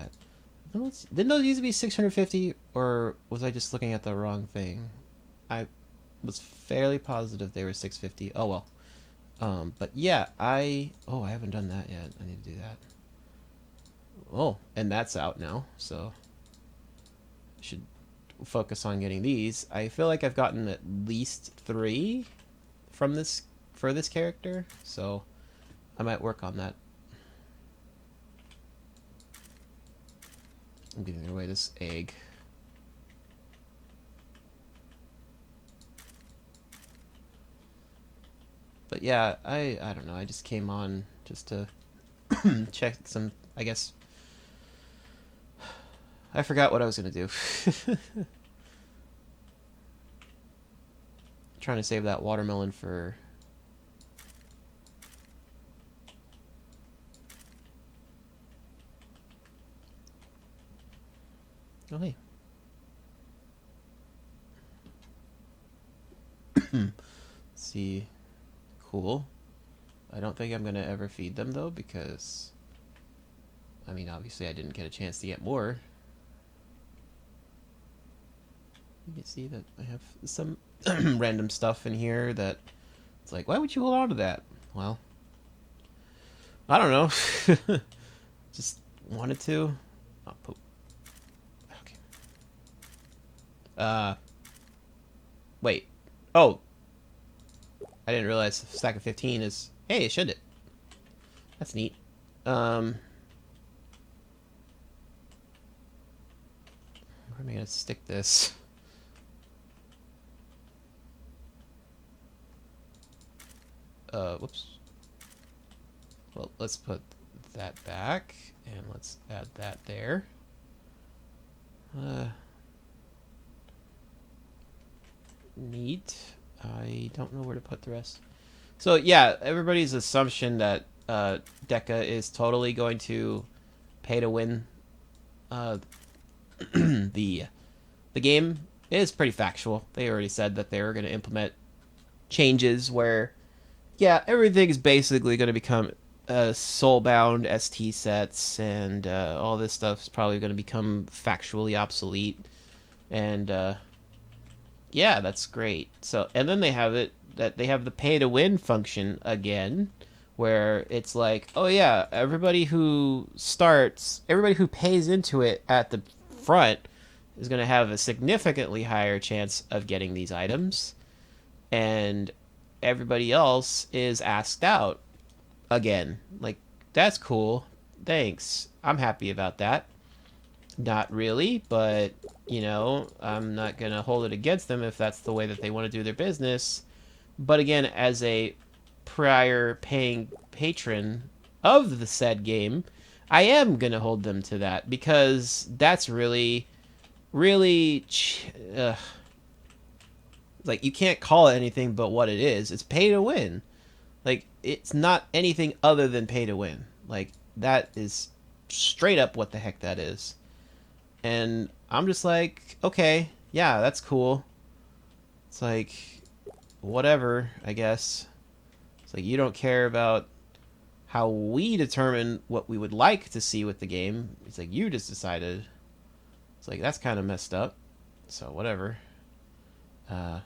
that. Didn't those used to be 650, or was I just looking at the wrong thing? I was fairly positive they were 650. Oh well. But yeah, I haven't done that yet. I need to do that. Oh, and that's out now, so I should focus on getting these. I feel like I've gotten at least 3 from this for this character, so I might work on that. I'm giving away this egg. But yeah, I don't know. I just came on just to check some, I guess. I forgot what I was going to do. Trying to save that watermelon for... Oh, hey. Let's see. Cool. I don't think I'm going to ever feed them, though, because... I mean, obviously I didn't get a chance to get more. You can see that I have some random stuff in here that... It's like, why would you hold on to that? Well... I don't know. Just wanted to. Oh, poop. Okay. Wait. Oh. I didn't realize a stack of 15 is... Hey, it should it. That's neat. Where am I going to stick this? Whoops. Well, let's put that back, and let's add that there. Neat. I don't know where to put the rest. So yeah, everybody's assumption that Deca is totally going to pay to win the game is pretty factual. They already said that they were going to implement changes where, yeah, everything's basically going to become soul-bound ST sets, and all this stuff is probably going to become factually obsolete. And yeah, that's great. So, and then they have the pay-to-win function again, where it's like, oh yeah, everybody who pays into it at the front is going to have a significantly higher chance of getting these items, and everybody else is asked out again. Like, that's cool. Thanks. I'm happy about that. Not really, but, you know, I'm not going to hold it against them if that's the way that they want to do their business. But again, as a prior paying patron of the said game, I am going to hold them to that, because that's really, really... like, you can't call it anything but what it is. It's pay to win. Like, it's not anything other than pay to win. Like, that is straight up what the heck that is. And I'm just like, okay, yeah, that's cool. It's like, whatever, I guess. It's like, you don't care about how we determine what we would like to see with the game. It's like, you just decided. It's like, that's kind of messed up. So, whatever. I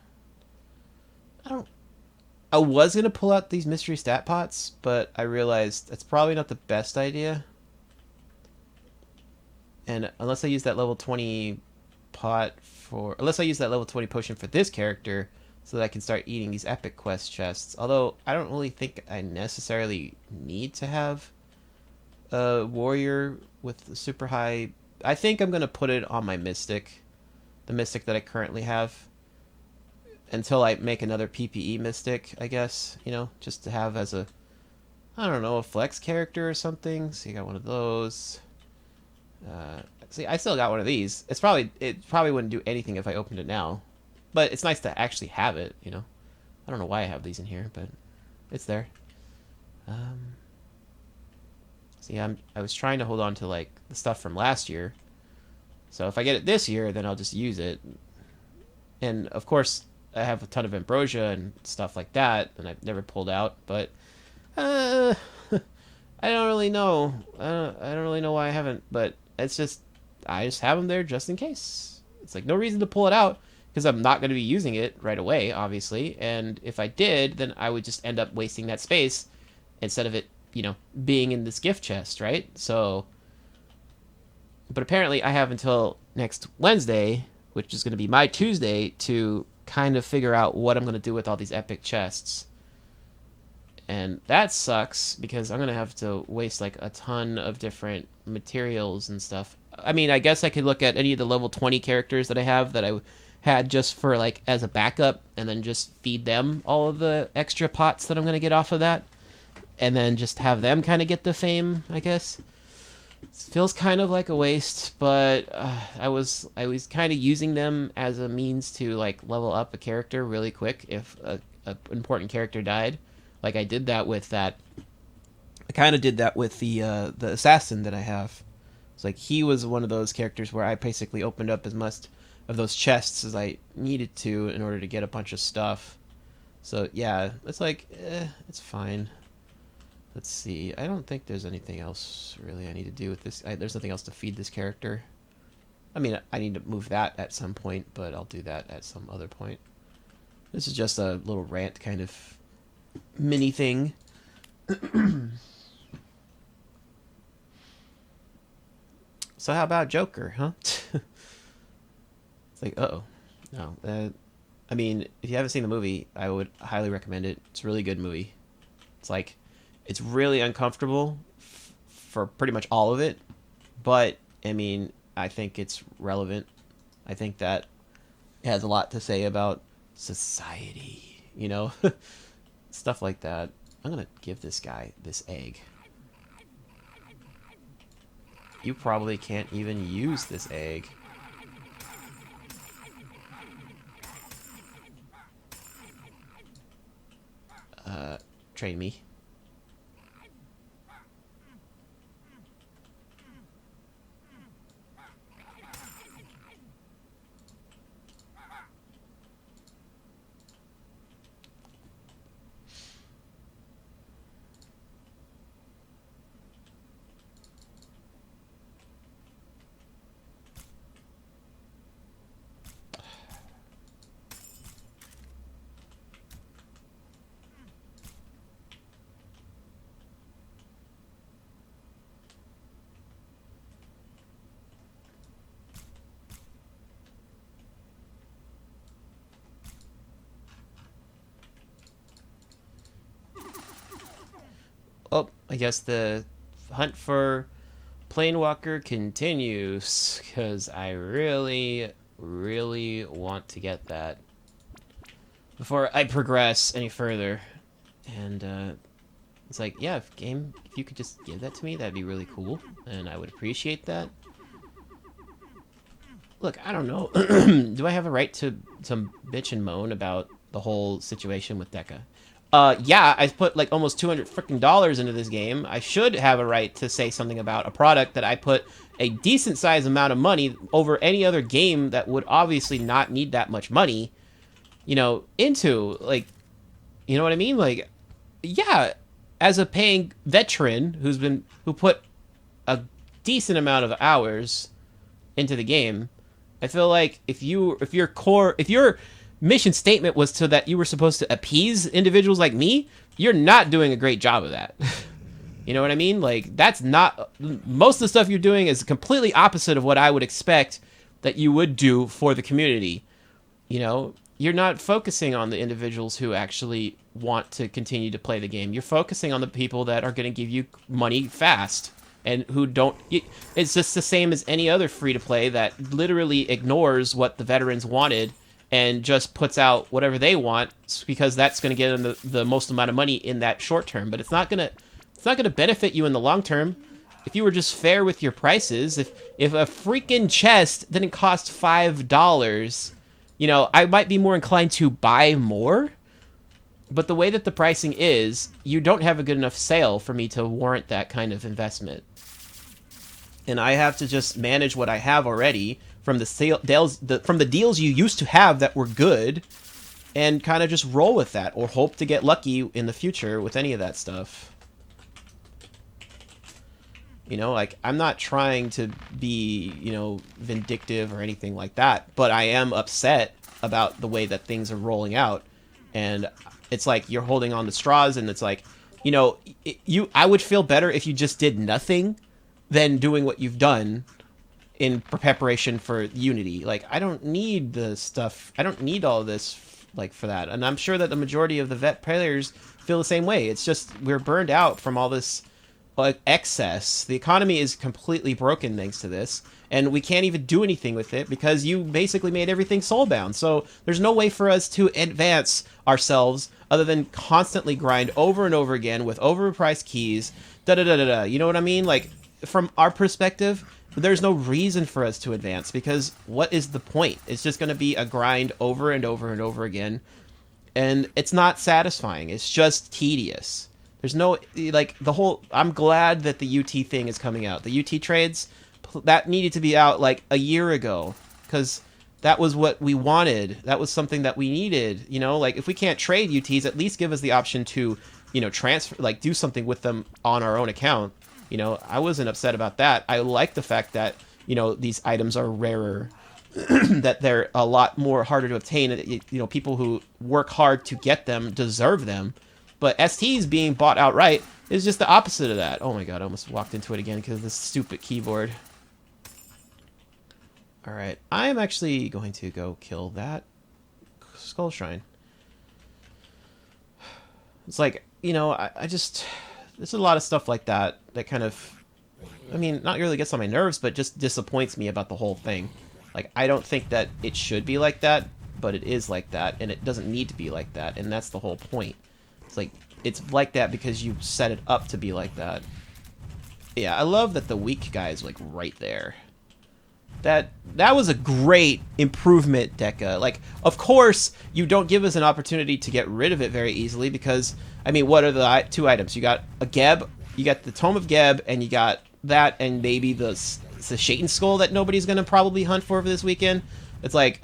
was going to pull out these mystery stat pots, but I realized that's probably not the best idea. And unless I use that level 20 unless I use that level 20 potion for this character, so that I can start eating these epic quest chests. Although, I don't really think I necessarily need to have a warrior with super high... I think I'm going to put it on my mystic. The mystic that I currently have. Until I make another PPE mystic, I guess. You know, just to have as a... I don't know, a flex character or something. So you got one of those. See, I still got one of these. It probably wouldn't do anything if I opened it now. But it's nice to actually have it, you know. I don't know why I have these in here, but it's there. See, I was trying to hold on to, like, the stuff from last year. So if I get it this year, then I'll just use it. And, of course, I have a ton of ambrosia and stuff like that, and I've never pulled out, but I don't really know. I don't really know why I haven't, but it's just, I just have them there just in case. It's like no reason to pull it out because I'm not going to be using it right away, obviously. And if I did, then I would just end up wasting that space instead of it, you know, being in this gift chest, right? So, but apparently I have until next Wednesday, which is going to be my Tuesday, to kind of figure out what I'm going to do with all these epic chests. And that sucks because I'm going to have to waste like a ton of different materials and stuff. I mean, I guess I could look at any of the level 20 characters that I have that I had just for like as a backup and then just feed them all of the extra pots that I'm going to get off of that. And then just have them kind of get the fame, I guess. It feels kind of like a waste, but I was kind of using them as a means to like level up a character really quick if a important character died. Like I did that with that. I kind of did that with the assassin that I have. It's like he was one of those characters where I basically opened up as much of those chests as I needed to in order to get a bunch of stuff. So yeah, it's like it's fine. Let's see. I don't think there's anything else really I need to do with this. There's nothing else to feed this character. I mean, I need to move that at some point, but I'll do that at some other point. This is just a little rant kind of mini thing. So how about Joker, huh? It's like, uh-oh. No. I mean, if you haven't seen the movie, I would highly recommend it. It's a really good movie. It's like, it's really uncomfortable for pretty much all of it. But, I mean, I think it's relevant. I think that it has a lot to say about society, you know? Stuff like that. I'm going to give this guy this egg. You probably can't even use this egg. Train me. Oh, I guess the hunt for Planewalker continues, because I really, really want to get that before I progress any further. And it's like, yeah, if you could just give that to me, that'd be really cool, and I would appreciate that. Look, I don't know. Do I have a right to bitch and moan about the whole situation with Deca? Yeah, I put like almost $200 freaking dollars into this game. I should have a right to say something about a product that I put a decent sized amount of money over any other game that would obviously not need that much money, you know, into. Like, you know what I mean? Like, yeah, as a paying veteran who put a decent amount of hours into the game, I feel like if your mission statement was so that you were supposed to appease individuals like me, you're not doing a great job of that. You know what I mean? Like, that's not... Most of the stuff you're doing is completely opposite of what I would expect that you would do for the community. You know? You're not focusing on the individuals who actually want to continue to play the game. You're focusing on the people that are going to give you money fast. And who don't... It's just the same as any other free-to-play that literally ignores what the veterans wanted and just puts out whatever they want because that's going to get them the most amount of money in that short term. But it's not going to benefit you in the long term. If you were just fair with your prices, if a freaking chest didn't cost $5, you know, I might be more inclined to buy more. But the way that the pricing is, you don't have a good enough sale for me to warrant that kind of investment. And I have to just manage what I have already from from the deals you used to have that were good, and kind of just roll with that, or hope to get lucky in the future with any of that stuff. You know, like, I'm not trying to be, you know, vindictive or anything like that, but I am upset about the way that things are rolling out. And it's like you're holding on to straws, and it's like, you know, I would feel better if you just did nothing than doing what you've done in preparation for Unity. Like, I don't need the stuff. I don't need all this, like, for that. And I'm sure that the majority of the vet players feel the same way. It's just we're burned out from all this, like, excess. The economy is completely broken thanks to this, and we can't even do anything with it because you basically made everything soulbound. So there's no way for us to advance ourselves other than constantly grind over and over again with overpriced keys. Da da da da da. You know what I mean? Like, from our perspective, there's no reason for us to advance because what is the point? It's just going to be a grind over and over and over again, and it's not satisfying. It's just tedious. There's no, like, the whole, I'm glad that the UT thing is coming out. The UT trades, that needed to be out like a year ago, because that was what we wanted. That was something that we needed, you know? Like, if we can't trade UTs, at least give us the option to, you know, transfer, like, do something with them on our own account. You know, I wasn't upset about that. I like the fact that, you know, these items are rarer, that they're a lot more harder to obtain. You know, people who work hard to get them deserve them. But STs being bought outright is just the opposite of that. Oh my god, I almost walked into it again because of this stupid keyboard. Alright, I am actually going to go kill that skull shrine. It's like, you know, I just... There's a lot of stuff like that that kind of... I mean, not really gets on my nerves, but just disappoints me about the whole thing. Like, I don't think that it should be like that, but it is like that, and it doesn't need to be like that, and that's the whole point. It's like, it's like that because you set it up to be like that. Yeah, I love that the weak guy is, like, right there. That was a great improvement, Deca. Like, of course, you don't give us an opportunity to get rid of it very easily because, I mean, what are the two items? You got a Geb, you got the Tome of Geb, and you got that, and maybe the Shaitan Skull that nobody's going to probably hunt for this weekend. It's like,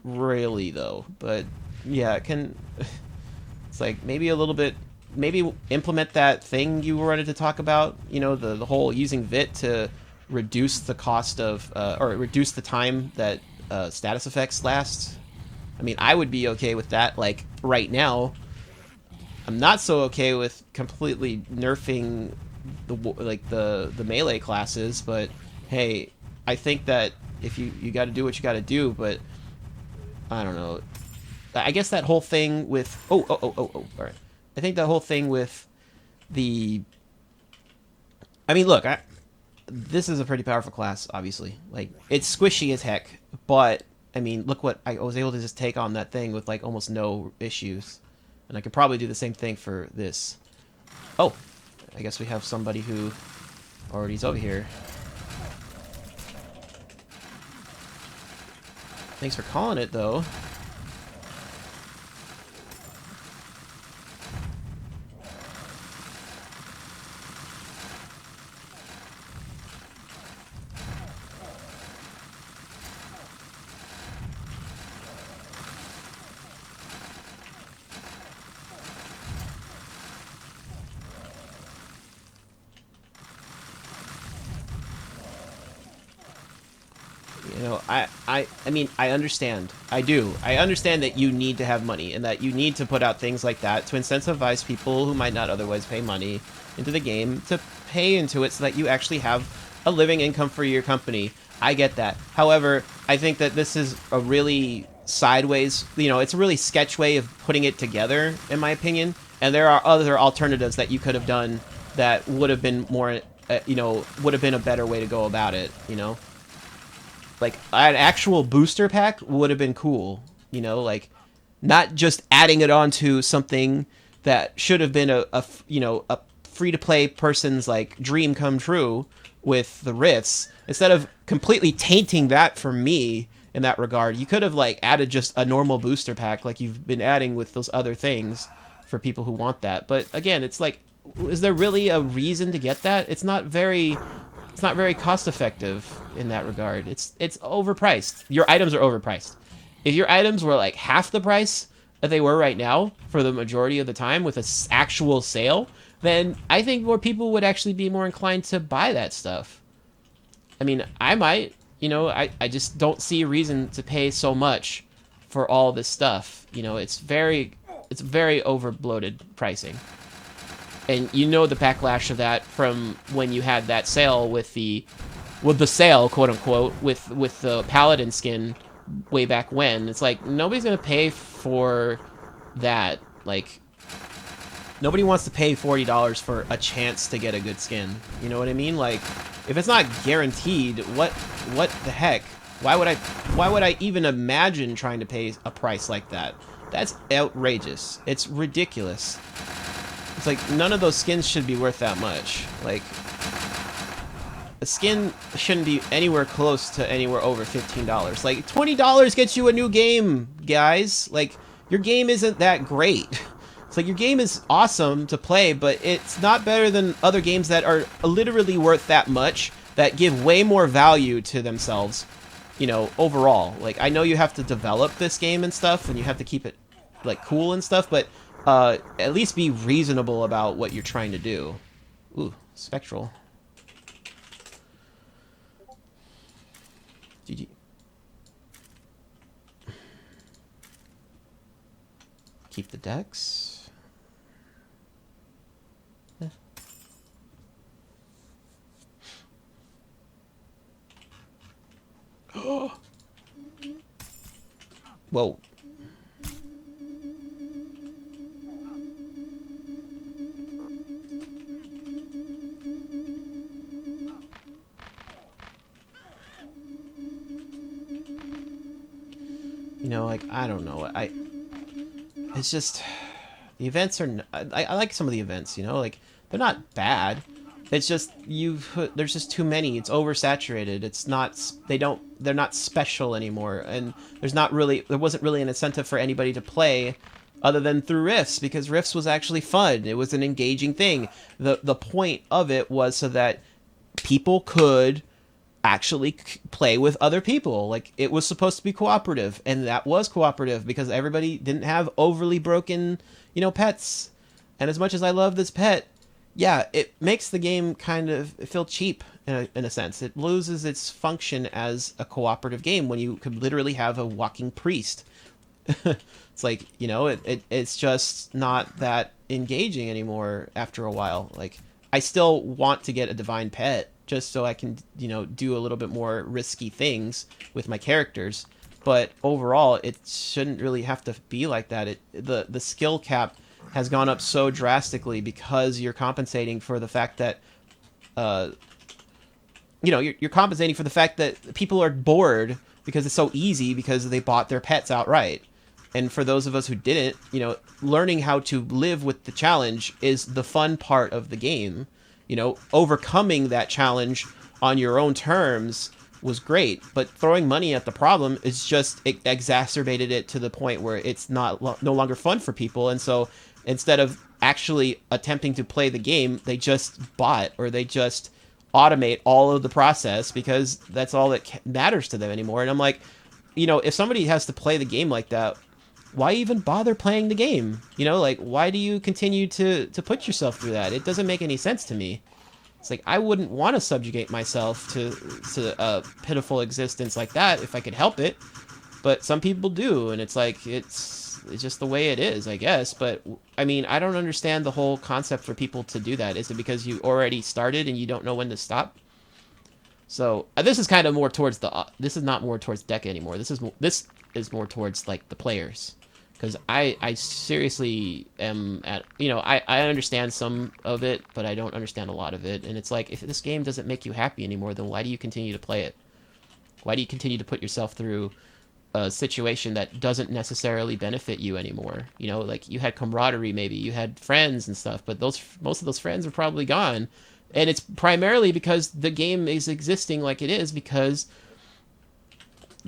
really, though. But, yeah, it's like, maybe a little bit... Maybe implement that thing you wanted to talk about, you know, the whole using VIT to reduce the cost of, or reduce the time that status effects last. I mean, I would be okay with that, like, right now. I'm not so okay with completely nerfing the melee classes, but hey, I think that if you got to do what you got to do, but I don't know. I guess that whole thing with... Oh, all right. I think that whole thing with the... I mean, look, this is a pretty powerful class, obviously. Like, it's squishy as heck, but, I mean, look what... I was able to just take on that thing with, like, almost no issues. And I could probably do the same thing for this. Oh, I guess we have somebody who already is over here. Thanks for calling it, though. You know, I mean, I understand. I do. I understand that you need to have money and that you need to put out things like that to incentivize people who might not otherwise pay money into the game to pay into it so that you actually have a living income for your company. I get that. However, I think that this is a really sideways, you know, it's a really sketch way of putting it together, in my opinion. And there are other alternatives that you could have done that would have been more, you know, would have been a better way to go about it, you know? Like, an actual booster pack would have been cool, you know, like, not just adding it onto something that should have been a you know, a free-to-play person's, like, dream come true with the Rifts. Instead of completely tainting that for me in that regard, you could have, like, added just a normal booster pack like you've been adding with those other things for people who want that. But, again, it's like, is there really a reason to get that? It's not very cost effective in that regard. It's overpriced. Your items are overpriced. If your items were like half the price that they were right now for the majority of the time with an actual sale, then I think more people would actually be more inclined to buy that stuff. I mean, I might, I just don't see a reason to pay so much for all this stuff. It's very over bloated pricing. And the backlash of that from when you had that sale with the sale, quote unquote, with the Paladin skin way back when. It's like nobody's gonna pay for that. Like nobody wants to pay $40 for a chance to get a good skin. You know what I mean? Like if it's not guaranteed, what the heck? Why would I even imagine trying to pay a price like that? That's outrageous. It's ridiculous. It's like none of those skins should be worth that much. Like a skin shouldn't be anywhere close to anywhere over $15. Like $20 gets you a new game, guys. Like your game isn't that great. It's like your game is awesome to play, but it's not better than other games that are literally worth that much, that give way more value to themselves, overall. Like I know you have to develop this game and stuff, and you have to keep it like cool and stuff, but at least be reasonable about what you're trying to do. Ooh, Spectral. GG. Keep the decks. Eh. Whoa. Like, I don't know. It's just, the events are, I like some of the events, like, they're not bad. It's just, there's just too many. It's oversaturated. It's not, they're not special anymore. And there wasn't really an incentive for anybody to play other than through Rifts, because Rifts was actually fun. It was an engaging thing. The point of it was so that people could actually play with other people. Like it was supposed to be cooperative, and that was cooperative because everybody didn't have overly broken, pets. And as much as I love this pet, yeah, it makes the game kind of feel cheap in a sense. It loses its function as a cooperative game when you could literally have a walking priest. It's like, it's just not that engaging anymore after a while. Like I still want to get a divine pet just so I can, do a little bit more risky things with my characters. But overall, it shouldn't really have to be like that. The skill cap has gone up so drastically because you're compensating for the fact that, you're compensating for the fact that people are bored because it's so easy because they bought their pets outright. And for those of us who didn't, learning how to live with the challenge is the fun part of the game. Overcoming that challenge on your own terms was great, but throwing money at the problem is just exacerbated it to the point where it's no longer fun for people. And so instead of actually attempting to play the game, they just bot or they just automate all of the process because that's all that matters to them anymore. And I'm like, if somebody has to play the game like that, why even bother playing the game? Like, why do you continue to put yourself through that? It doesn't make any sense to me. It's like, I wouldn't want to subjugate myself to a pitiful existence like that if I could help it. But some people do, and it's like, it's just the way it is, I guess. But, I mean, I don't understand the whole concept for people to do that. Is it because you already started and you don't know when to stop? So, this is kind of more towards this is not more towards deck anymore. This is more towards, like, the players. Because I seriously am at, I understand some of it, but I don't understand a lot of it. And it's like, if this game doesn't make you happy anymore, then why do you continue to play it? Why do you continue to put yourself through a situation that doesn't necessarily benefit you anymore? Like you had camaraderie, maybe you had friends and stuff, but most of those friends are probably gone. And it's primarily because the game is existing like it is because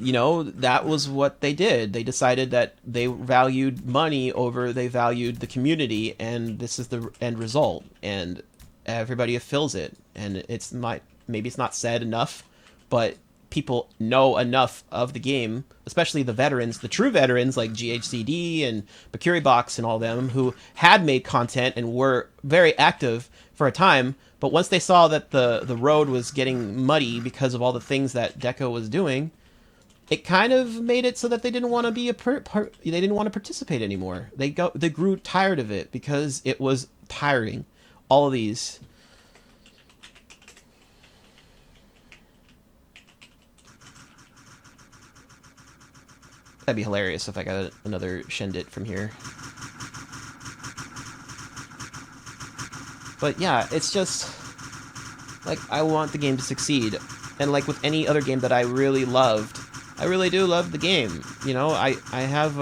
that was what they did. They decided that they valued money over they valued the community, and this is the end result. And everybody feels it. And maybe it's not said enough, but people know enough of the game, especially the veterans, the true veterans like GHCD and Mercury Box and all them, who had made content and were very active for a time. But once they saw that the road was getting muddy because of all the things that Deco was doing, it kind of made it so that they didn't want to be they didn't want to participate anymore. They grew tired of it because it was tiring. All of these. That'd be hilarious if I got another Shendit from here. But yeah, it's just like I want the game to succeed. And like with any other game that I really loved, I really do love the game. You know, I have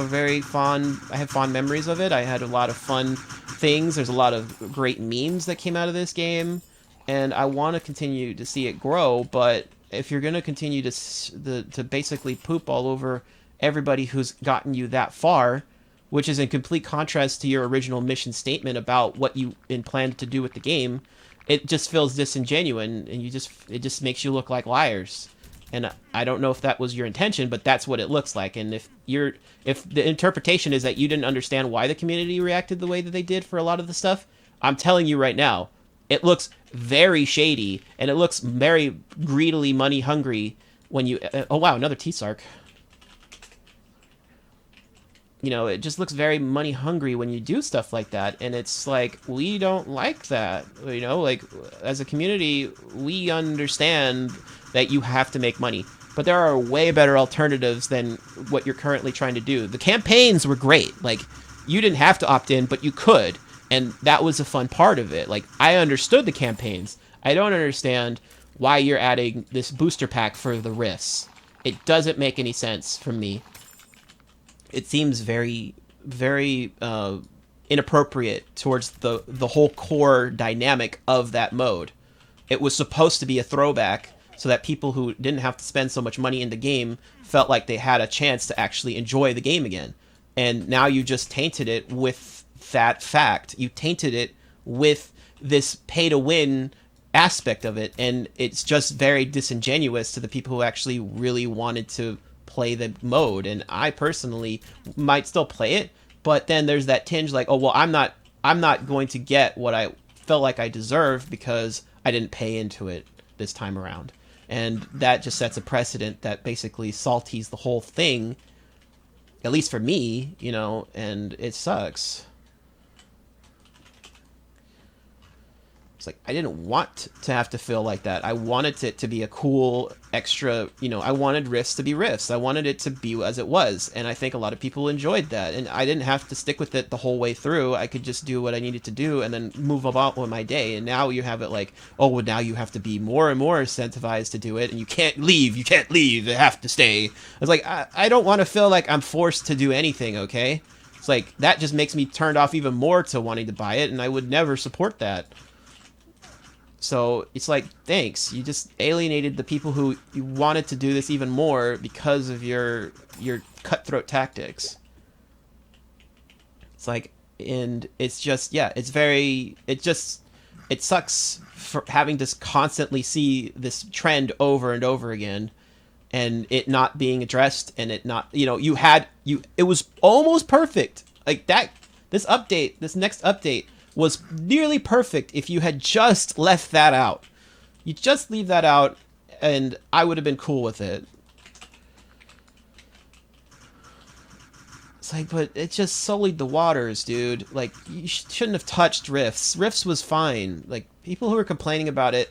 fond memories of it. I had a lot of fun things. There's a lot of great memes that came out of this game, and I want to continue to see it grow. But if you're going to continue to basically poop all over everybody who's gotten you that far, which is in complete contrast to your original mission statement about what you planned to do with the game, it just feels disingenuous, and it just makes you look like liars. And I don't know if that was your intention, but that's what it looks like. And if the interpretation is that you didn't understand why the community reacted the way that they did for a lot of the stuff, I'm telling you right now, it looks very shady, and it looks very greedily money hungry when you... oh wow, another T-Sark. You know, it just looks very money hungry when you do stuff like that, and it's like, we don't like that. You know, like, as a community, we understand that you have to make money, but there are way better alternatives than what you're currently trying to do. The campaigns were great. Like, you didn't have to opt in, but you could, and that was a fun part of it. Like, I understood the campaigns. I don't understand why you're adding this booster pack for the rifts. It doesn't make any sense from me. It seems very, very inappropriate towards the whole core dynamic of that mode. It was supposed to be a throwback so that people who didn't have to spend so much money in the game felt like they had a chance to actually enjoy the game again. And now you just tainted it with that fact. You tainted it with this pay-to-win aspect of it, and it's just very disingenuous to the people who actually really wanted to play the mode. And I personally might still play it, but then there's that tinge like, oh well, I'm not going to get what I felt like I deserved because I didn't pay into it this time around. And that just sets a precedent that basically salties the whole thing, at least for me, you know, and it sucks. It's like, I didn't want to have to feel like that. I wanted it to be a cool extra, you know, I wanted rifts to be rifts. I wanted it to be as it was. And I think a lot of people enjoyed that. And I didn't have to stick with it the whole way through. I could just do what I needed to do and then move about with my day. And now you have it like, oh, well, now you have to be more and more incentivized to do it. And you can't leave. You have to stay. It's like, I don't want to feel like I'm forced to do anything, okay? It's like, that just makes me turned off even more to wanting to buy it. And I would never support that. So it's like, thanks. You just alienated the people who you wanted to do this even more because of your cutthroat tactics. It's like, and it's just, yeah, it sucks for having to constantly see this trend over and over again and it not being addressed, and it not, you know, it was almost perfect. Like that, this next update was nearly perfect if you had just left that out. You just leave that out, and I would have been cool with it. It's like, but it just sullied the waters, dude. Like, you shouldn't have touched Rifts. Rifts was fine. Like, people who are complaining about it,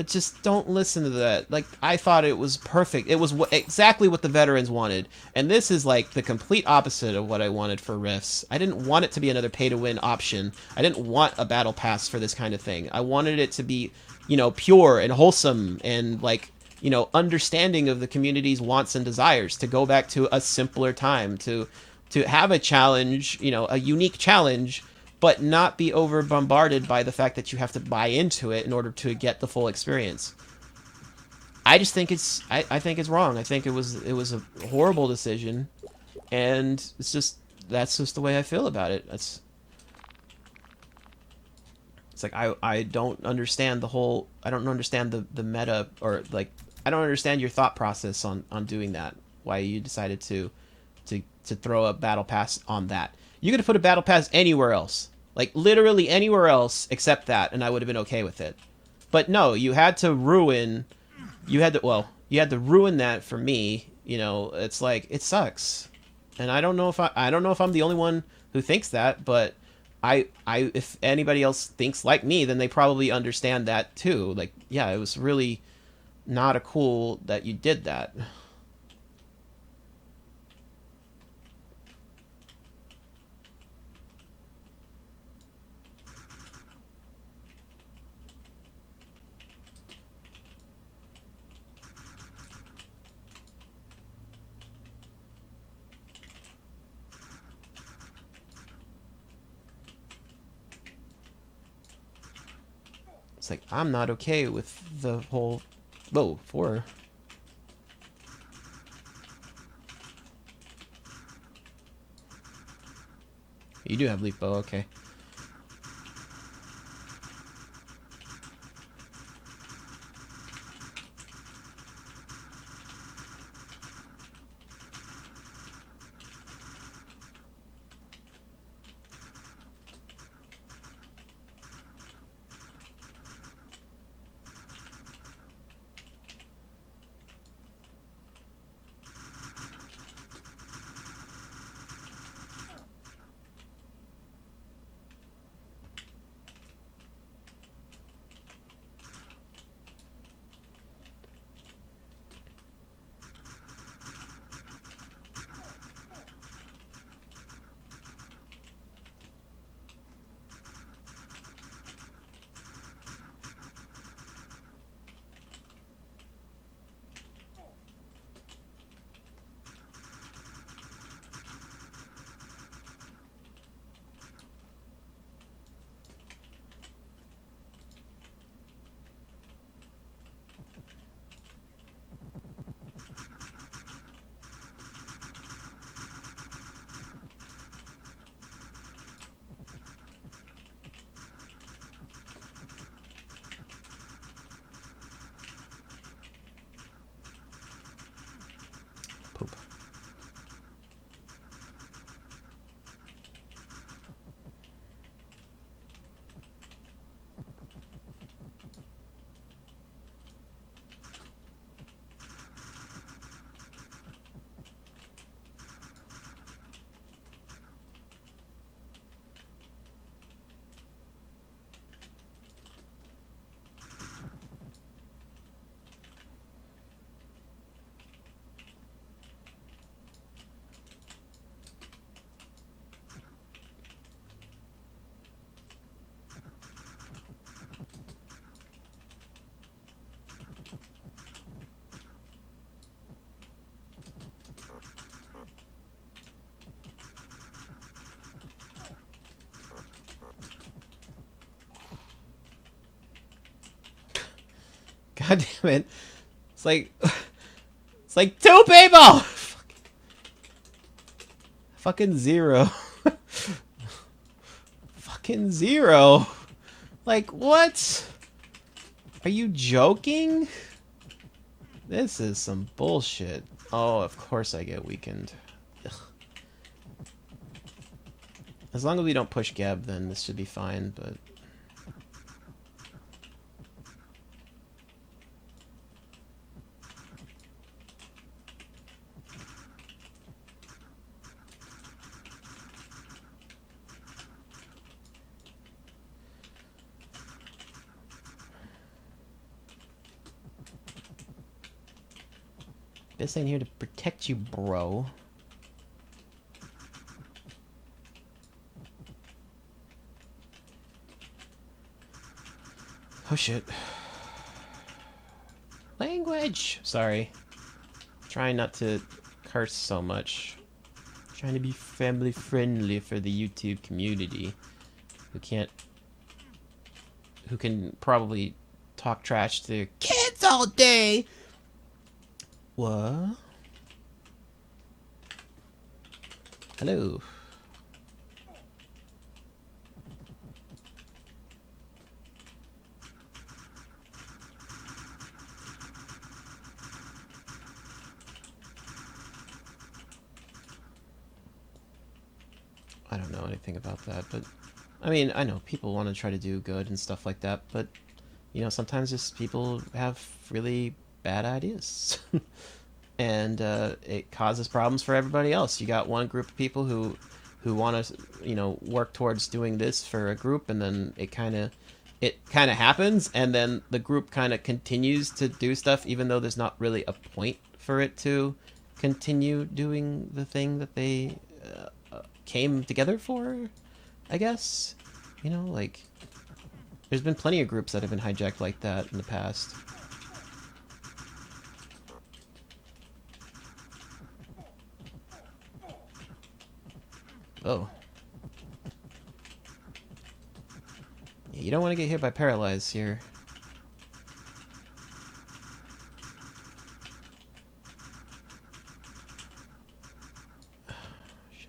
just don't listen to that. Like, I thought it was perfect. It was exactly what the veterans wanted. And this is, like, the complete opposite of what I wanted for Rifts. I didn't want it to be another pay-to-win option. I didn't want a battle pass for this kind of thing. I wanted it to be, you know, pure and wholesome and, like, you know, understanding of the community's wants and desires, to go back to a simpler time, to have a challenge, you know, a unique challenge, but not be over bombarded by the fact that you have to buy into it in order to get the full experience. I just think I think it's wrong. I think it was a horrible decision, and that's just the way I feel about it. It's like I don't understand the meta, or like, I don't understand your thought process on doing that. Why you decided to throw a battle pass on that. You could have put a battle pass anywhere else. Like literally anywhere else except that, and I would have been okay with it. But no, you had to ruin you had to ruin that for me. You know, it's like it sucks. And I don't know if I don't know if I'm the only one who thinks that, but I if anybody else thinks like me, then they probably understand that too. Like, yeah, it was really not a cool that you did that. It's like I'm not okay with the whole whoa, four. You do have leaf bow, okay. Poop. God damn it. It's like it's like two people. Fucking zero. Fucking zero. Like what? Are you joking? This is some bullshit. Oh, of course I get weakened. Ugh. As long as we don't push Geb, then this should be fine, but... This ain't here to protect you, bro. Oh shit. Language! Sorry. Trying not to curse so much. Trying to be family friendly for the YouTube community. Who can probably talk trash to their kids all day. What? Hello. I don't know anything about that, but I mean, I know people want to try to do good and stuff like that, but you know, sometimes just people have really bad ideas. And it causes problems for everybody else. You got one group of people who want to, you know, work towards doing this for a group, and then it kind of happens, and then the group kind of continues to do stuff even though there's not really a point for it to continue doing the thing that they came together for, I guess. You know, like, there's been plenty of groups that have been hijacked like that in the past. Oh. Yeah, you don't want to get hit by paralyzed here. Shit.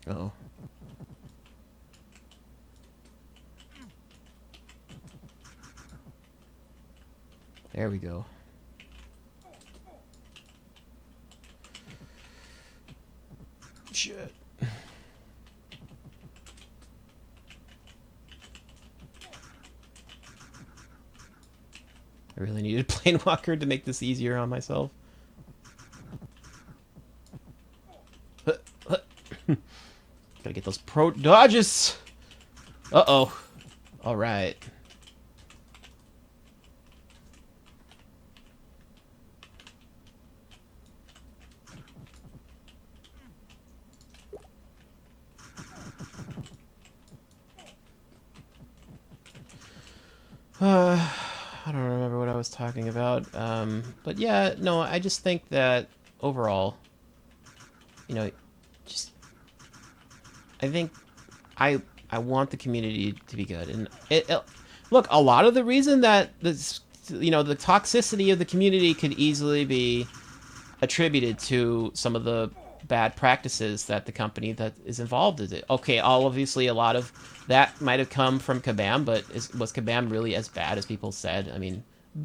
Uh-oh. There we go. Shit. I really needed a Planewalker to make this easier on myself. Gotta get those pro dodges! Uh-oh. Alright. I don't remember what I was talking about. But yeah, no, I just think that overall, you know, just I think I want the community to be good, and look, a lot of the reason that this, you know, the toxicity of the community could easily be attributed to some of the bad practices that the company that is involved in it. Okay, obviously a lot of that might have come from Kabam, but was Kabam really as bad as people said? I mean,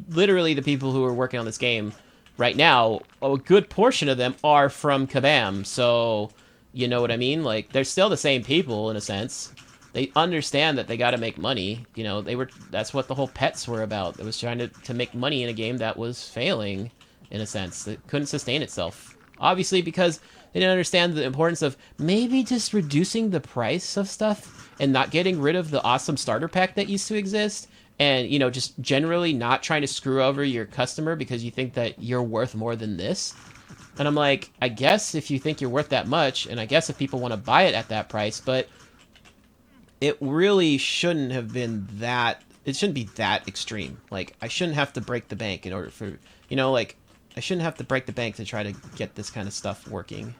literally the people who are working on this game right now, a good portion of them are from Kabam, so you know what I mean? Like, they're still the same people in a sense. They understand that they got to make money. You know, that's what the whole pets were about. It was trying to make money in a game that was failing, in a sense. It couldn't sustain itself. Obviously, because they didn't understand the importance of maybe just reducing the price of stuff and not getting rid of the awesome starter pack that used to exist. And, you know, just generally not trying to screw over your customer because you think that you're worth more than this. And I'm like, I guess if you think you're worth that much, and I guess if people want to buy it at that price, but it really shouldn't have been that. It shouldn't be that extreme. Like, I shouldn't have to break the bank in order for, you know, like, I shouldn't have to break the bank to try to get this kind of stuff working.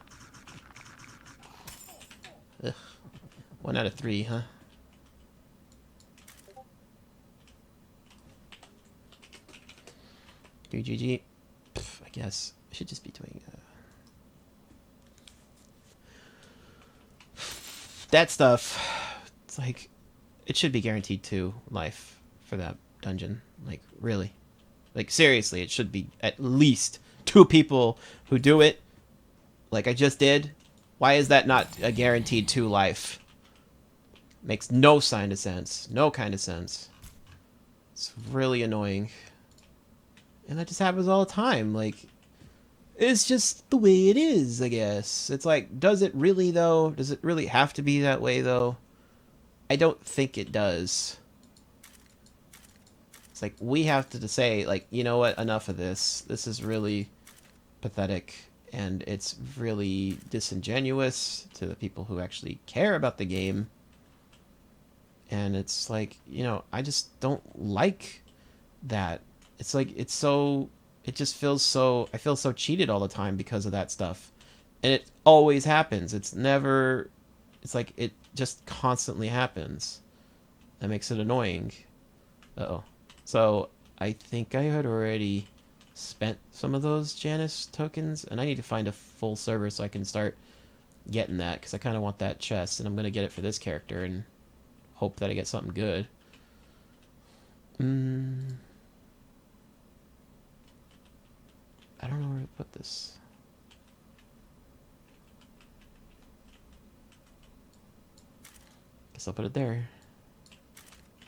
Ugh. 1 out of 3, huh? GG. I guess I should just be doing that stuff. It's like, it should be guaranteed 2 life for that dungeon. Like, really. Like, seriously, it should be at least 2 people who do it, like I just did. Why is that not a guaranteed 2 life? Makes no kind of sense. No kind of sense. It's really annoying. And that just happens all the time. Like, it's just the way it is, I guess. It's like, does it really, though? Does it really have to be that way, though? I don't think it does. It's like, we have to say, like, you know what, enough of this. This is really pathetic, and it's really disingenuous to the people who actually care about the game. And it's like, you know, I just don't like that. It's like, it just feels so, I feel so cheated all the time because of that stuff. And it always happens. It's like, it just constantly happens. That makes it annoying. Uh-oh. So, I think I had already spent some of those Janus tokens, and I need to find a full server so I can start getting that, because I kind of want that chest, and I'm going to get it for this character, and hope that I get something good. Mm, I don't know where to put this. Guess I'll put it there.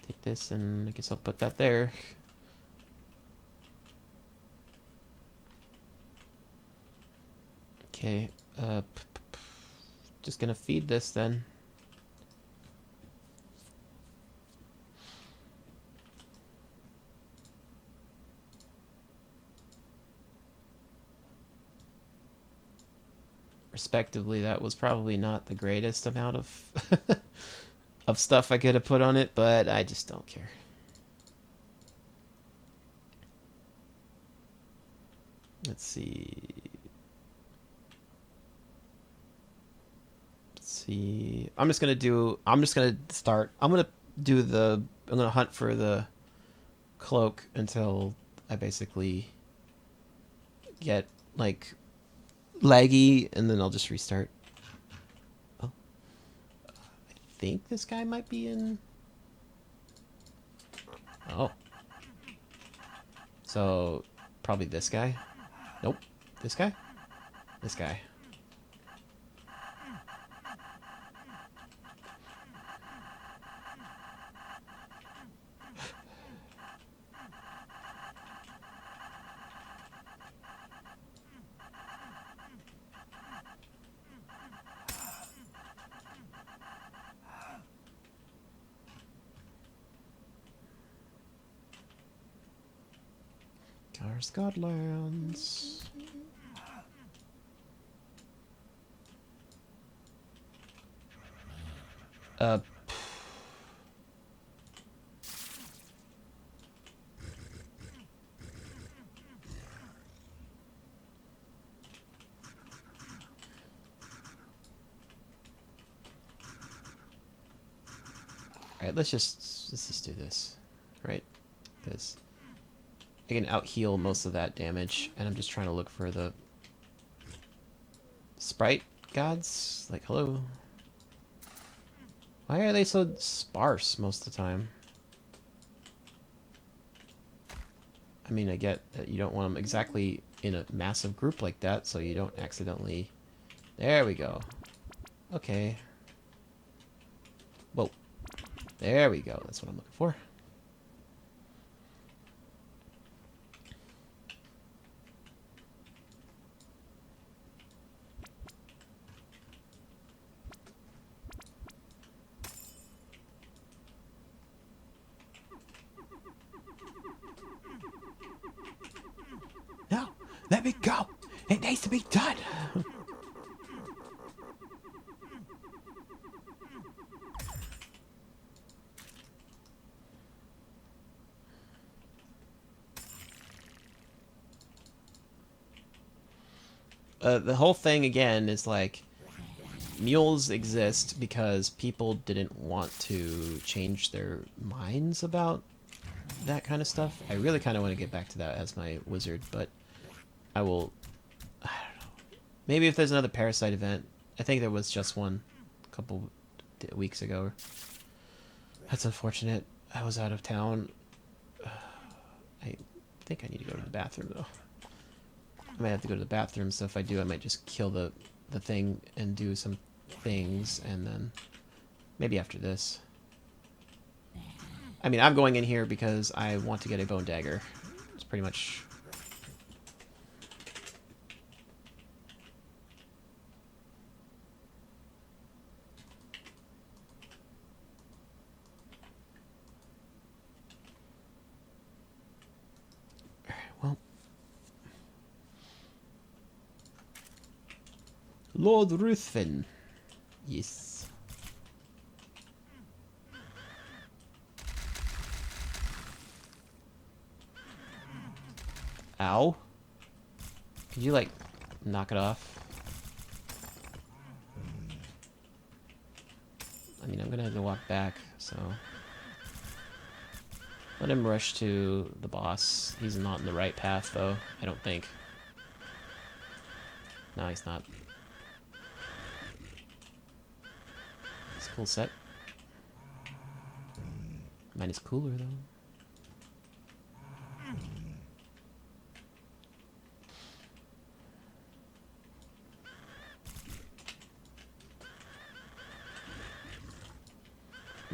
Take this and I guess I'll put that there. Okay, just gonna feed this then. Respectively, that was probably not the greatest amount of of stuff I could have put on it, but I just don't care. Let's see. I'm just gonna hunt for the cloak until I basically get like laggy, and then I'll just restart. Oh, I think this guy might be in. Oh, so probably this guy. Nope, this guy. This guy. Our Scotlands. Uh. Alright, let's just do this. Right? Because I can out heal most of that damage, and I'm just trying to look for the sprite gods. Like, hello. Why are they so sparse most of the time? I mean, I get that you don't want them exactly in a massive group like that, so you don't accidentally... There we go. Okay. Whoa. There we go. That's what I'm looking for. No! Let me go! It needs to be done! The whole thing, again, is like... Mules exist because people didn't want to change their minds about that kind of stuff. I really kind of want to get back to that as my wizard, but I will... I don't know. Maybe if there's another Parasite event. I think there was just one a couple weeks ago. That's unfortunate. I was out of town. I think I need to go to the bathroom, though. I might have to go to the bathroom, so if I do, I might just kill the thing and do some things, and then maybe after this. I mean, I'm going in here because I want to get a bone dagger. It's pretty much... Well... Lord Ruthven. Yes. Ow. Could you, like, knock it off? I mean, I'm gonna have to walk back, so... Let him rush to the boss. He's not in the right path, though, I don't think. No, he's not. It's a cool set. Mine is cooler, though.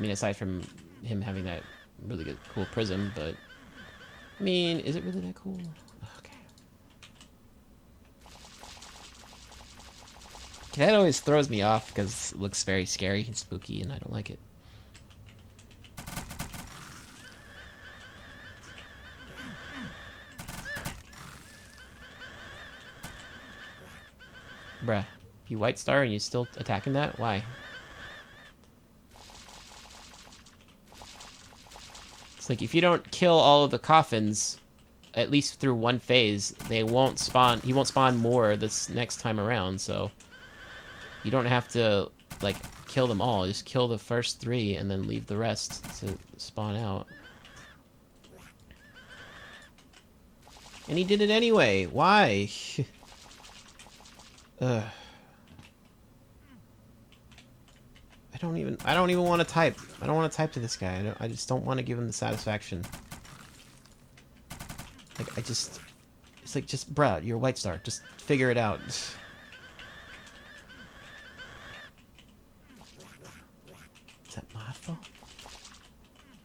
I mean, aside from him having that really good, cool prism, but I mean, is it really that cool? Okay. That always throws me off because it looks very scary and spooky, and I don't like it. Bruh, you White Star and you still attacking that? Why? It's like if you don't kill all of the coffins, at least through one phase, they won't spawn. He won't spawn more this next time around. So you don't have to like kill them all. Just kill the first 3 and then leave the rest to spawn out. And he did it anyway. Why? Ugh. I don't even want to type. I don't want to type to this guy. I just don't want to give him the satisfaction. Like, it's like, just, bruh, you're a White Star. Just figure it out. Is that Modful?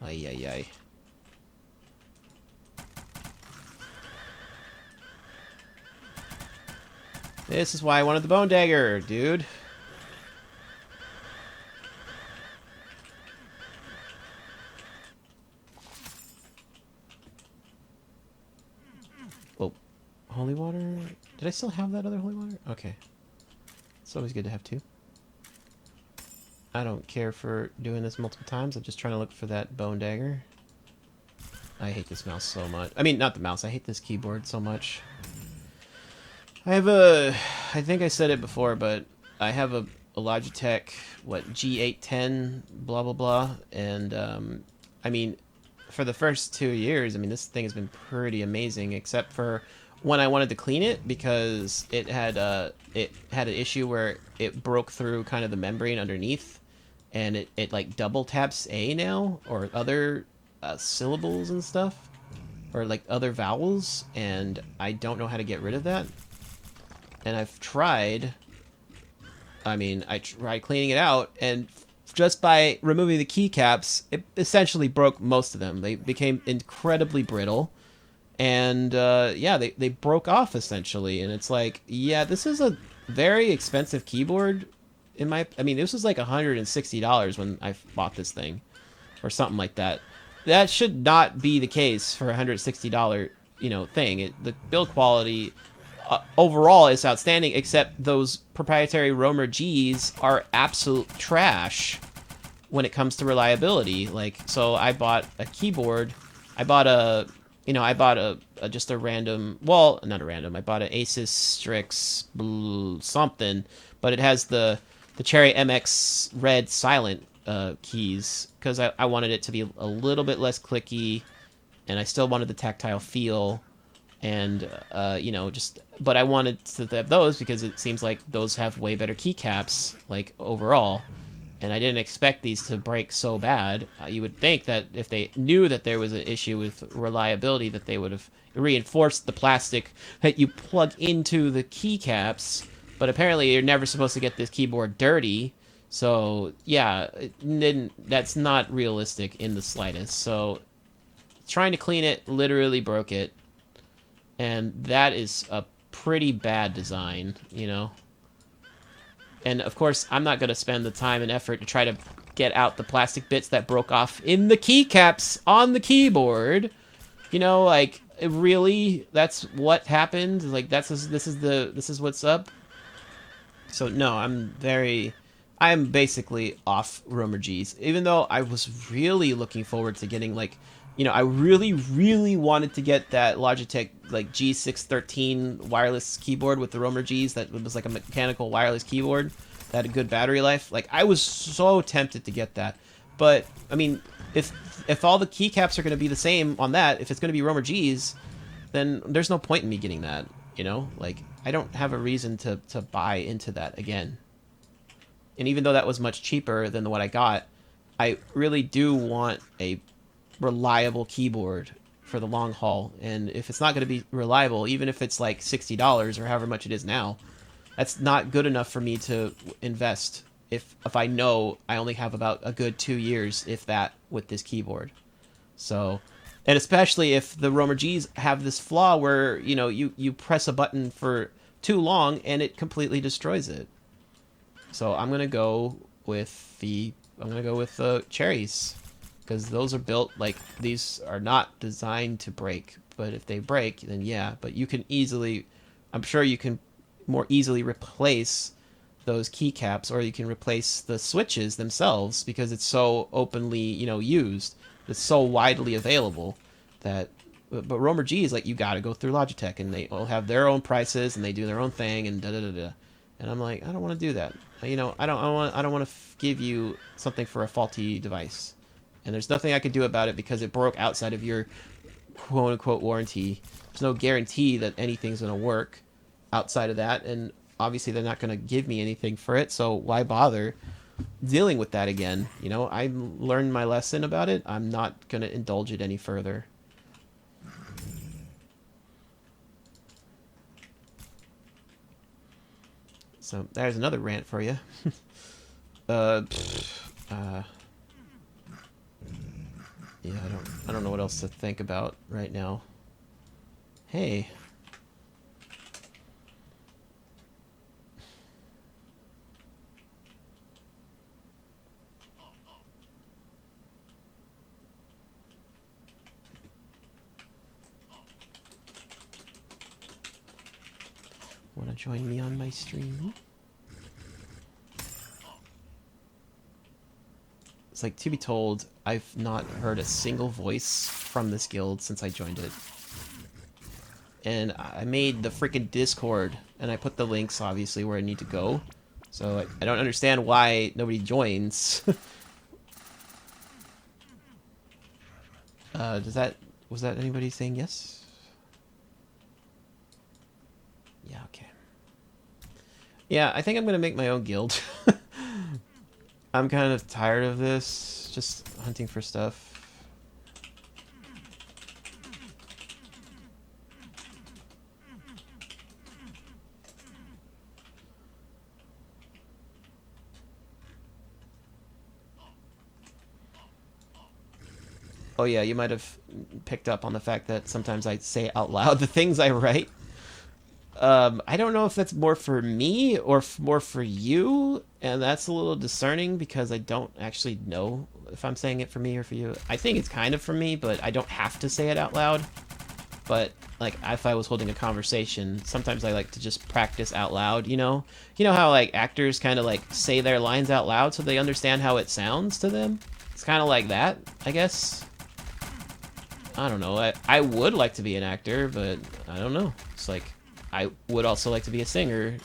Ay, ay, ay. This is why I wanted the Bone Dagger, dude. Oh, holy water? Did I still have that other holy water? Okay. It's always good to have 2. I don't care for doing this multiple times. I'm just trying to look for that Bone Dagger. I hate this mouse so much. I mean, not the mouse. I hate this keyboard so much. I think I said it before, but I have a Logitech, G810, blah, blah, blah. And, I mean, for the first 2 years, I mean, this thing has been pretty amazing, except for when I wanted to clean it because it had an issue where it broke through kind of the membrane underneath, and it like double taps A now, or other syllables and stuff, or like other vowels, and I don't know how to get rid of that. And I've tried, I tried cleaning it out, and just by removing the keycaps, it essentially broke most of them. They became incredibly brittle, and yeah, they broke off essentially. And it's like, yeah, this is a very expensive keyboard. I mean, this was like $160 when I bought this thing, or something like that. That should not be the case for a $160, thing. The build quality overall is outstanding, except those proprietary RotMGs are absolute trash when it comes to reliability. Like, so I bought a keyboard. I bought just a random, well, not a random. I bought an Asus Strix something, but it has the Cherry MX red silent keys because I wanted it to be a little bit less clicky, and I still wanted the tactile feel. And, but I wanted to have those because it seems like those have way better keycaps, like, overall. And I didn't expect these to break so bad. You would think that if they knew that there was an issue with reliability, that they would have reinforced the plastic that you plug into the keycaps. But apparently you're never supposed to get this keyboard dirty. So, yeah, that's not realistic in the slightest. So, trying to clean it literally broke it. And that is a pretty bad design, And, of course, I'm not going to spend the time and effort to try to get out the plastic bits that broke off in the keycaps on the keyboard. Like, really? That's what happened? Like, this is what's up? So, no, I'm basically off RotMGs. Even though I was really looking forward to getting, like, I really, really wanted to get that Logitech, like, G613 wireless keyboard with the RotMGs that was like a mechanical wireless keyboard that had a good battery life. Like, I was so tempted to get that. But, I mean, if all the keycaps are going to be the same on that, if it's going to be RotMGs, then there's no point in me getting that, Like, I don't have a reason to buy into that again. And even though that was much cheaper than what I got, I really do want a reliable keyboard for the long haul. And if it's not going to be reliable, even if it's like $60 or however much it is now, that's not good enough for me to invest if I know I only have about a good 2 years, if that, with this keyboard. So, and especially if the RotMGs have this flaw where, you know, you press a button for too long and it completely destroys it. So I'm gonna go with the cherries, because those are built like, these are not designed to break, but if they break, then yeah. But you can easily, I'm sure you can more easily replace those keycaps, or you can replace the switches themselves, because it's so openly, you know, used. It's so widely available that. But RotMG is like, you got to go through Logitech, and they all have their own prices, and they do their own thing, and da da da da. And I'm like, I don't want to do that. You know, I don't want to give you something for a faulty device, and there's nothing I can do about it because it broke outside of your quote unquote warranty. There's no guarantee that anything's going to work outside of that, and obviously they're not going to give me anything for it, so why bother dealing with that again? You know, I learned my lesson about it. I'm not going to indulge it any further. So there's another rant for you. Yeah, I don't know what else to think about right now. Hey. Want to join me on my stream? It's like, to be told, I've not heard a single voice from this guild since I joined it. And I made the freaking Discord, and I put the links, obviously, where I need to go. So I don't understand why nobody joins. Was that anybody saying yes? Yeah, okay. Yeah, I think I'm gonna make my own guild. I'm kind of tired of this, just hunting for stuff. Oh yeah, you might have picked up on the fact that sometimes I say out loud the things I write. I don't know if that's more for me or more for you, and that's a little discerning because I don't actually know if I'm saying it for me or for you. I think it's kind of for me, but I don't have to say it out loud. But like, if I was holding a conversation, sometimes I like to just practice out loud, you know? You know how like actors kind of like say their lines out loud so they understand how it sounds to them? It's kind of like that, I guess. I don't know. I would like to be an actor, but I don't know. It's like, I would also like to be a singer,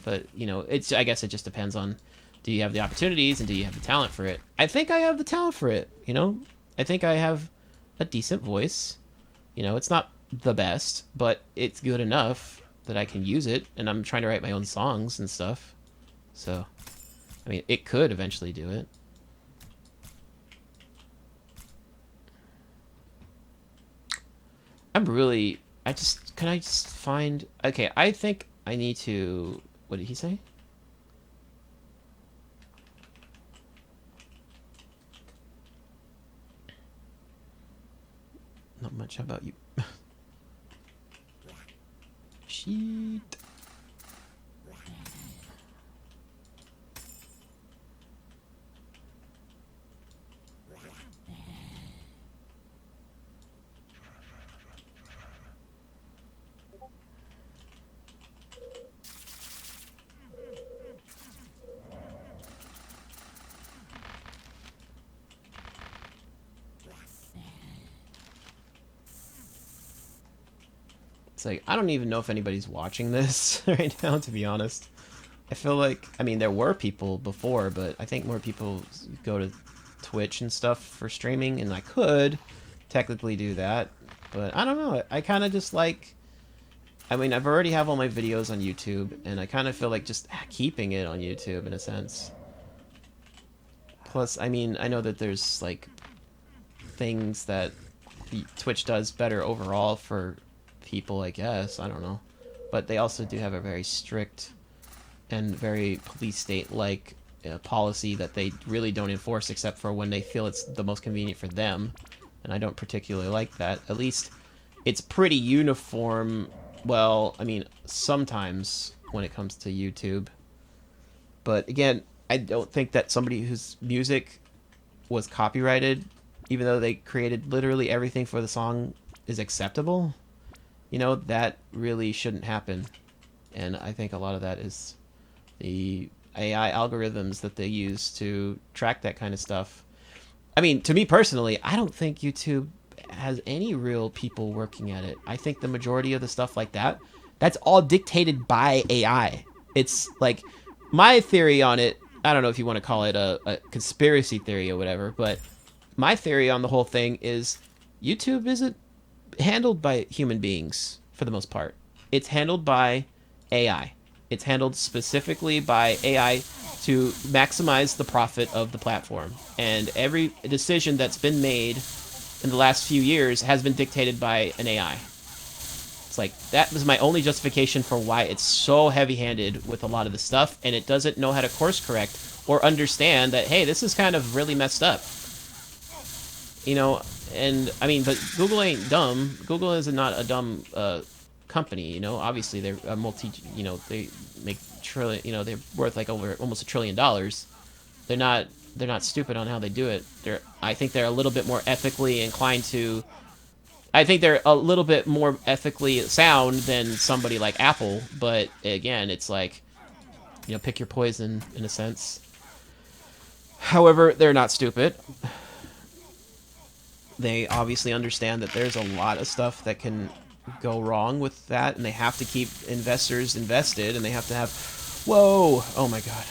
but you know, I guess it just depends on, do you have the opportunities and do you have the talent for it? I think I have the talent for it, you know? I think I have a decent voice. You know, it's not the best, but it's good enough that I can use it, and I'm trying to write my own songs and stuff. So, I mean, it could eventually do it. Can I just find... Okay, I think I need to... What did he say? Not much. How about you? Sheet. It's like, I don't even know if anybody's watching this right now, to be honest. I feel like, I mean, there were people before, but I think more people go to Twitch and stuff for streaming, and I could technically do that, but I don't know. I kind of just like, I mean, I've already have all my videos on YouTube, and I kind of feel like just keeping it on YouTube in a sense. Plus, I mean, I know that there's like things that Twitch does better overall for people, I guess. I don't know. But they also do have a very strict and very police state-like policy that they really don't enforce except for when they feel it's the most convenient for them. And I don't particularly like that. At least it's pretty uniform. Well, I mean, sometimes when it comes to YouTube. But again, I don't think that somebody whose music was copyrighted, even though they created literally everything for the song, is acceptable. You know, that really shouldn't happen. And I think a lot of that is the AI algorithms that they use to track that kind of stuff. I mean, to me personally, I don't think YouTube has any real people working at it. I think the majority of the stuff like that, that's all dictated by AI. It's like, my theory on it, I don't know if you want to call it a conspiracy theory or whatever, but my theory on the whole thing is YouTube isn't handled by human beings for the most part. It's handled by AI. It's handled specifically by AI to maximize the profit of the platform. And every decision that's been made in the last few years has been dictated by an AI. It's like, that was my only justification for why it's so heavy-handed with a lot of the stuff, and it doesn't know how to course correct or understand that, hey, this is kind of really messed up. You know, and I mean, but Google ain't dumb. Google is not a dumb company, you know. Obviously, they're a you know, they make trillion, you know, they're worth like over almost $1 trillion. They're not stupid on how they do it. I think they're a little bit more ethically inclined to. I think they're a little bit more ethically sound than somebody like Apple, but again, it's like, you know, pick your poison in a sense. However, they're not stupid. They obviously understand that there's a lot of stuff that can go wrong with that, and they have to keep investors invested, and they have to have, whoa, oh my god.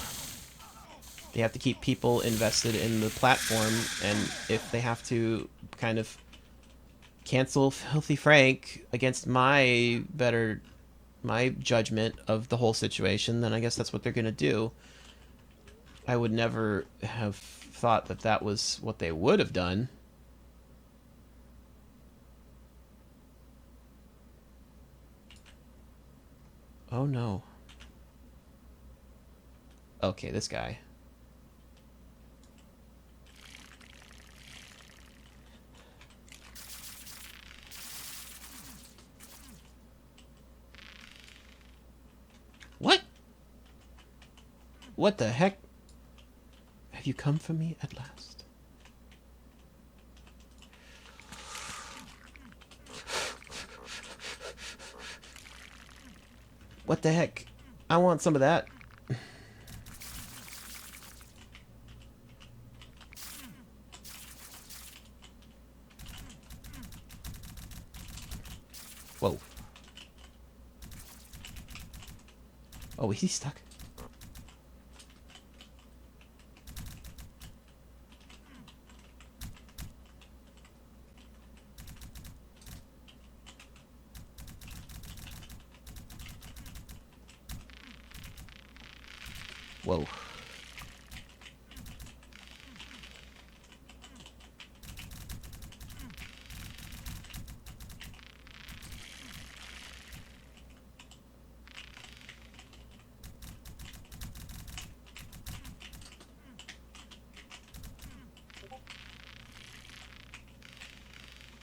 They have to keep people invested in the platform, and if they have to kind of cancel Filthy Frank against my judgment of the whole situation, then I guess that's what they're going to do. I would never have thought that that was what they would have done. Oh no. Okay, this guy. What? What the heck? Have you come for me at last? What the heck? I want some of that. Whoa. Oh, is he stuck? Whoa.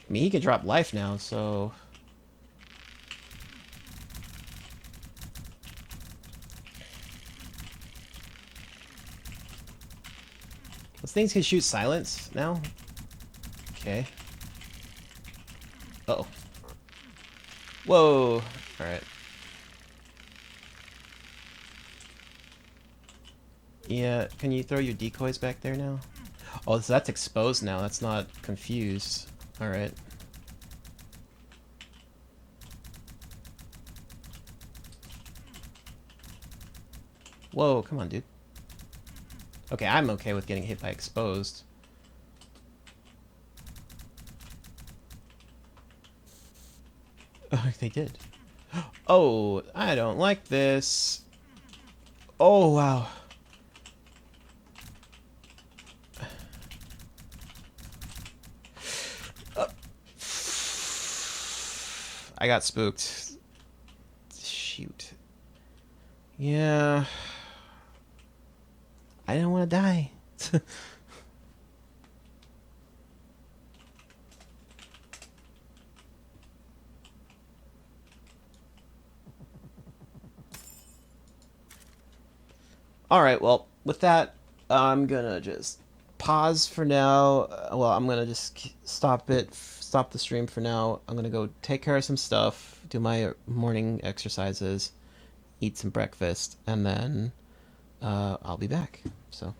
I mean, he can drop life now, so... Those things can shoot silence now? Okay. Uh-oh. Whoa! Alright. Yeah, can you throw your decoys back there now? Oh, so that's exposed now. That's not confused. Alright. Whoa, come on, dude. Okay, I'm okay with getting hit by exposed. Oh, they did. Oh, I don't like this. Oh, wow. I got spooked. Shoot. Yeah. I didn't want to die. All right, well, with that, I'm gonna just pause for now. Well, I'm gonna just stop the stream for now. I'm gonna go take care of some stuff, do my morning exercises, eat some breakfast, and then I'll be back. So.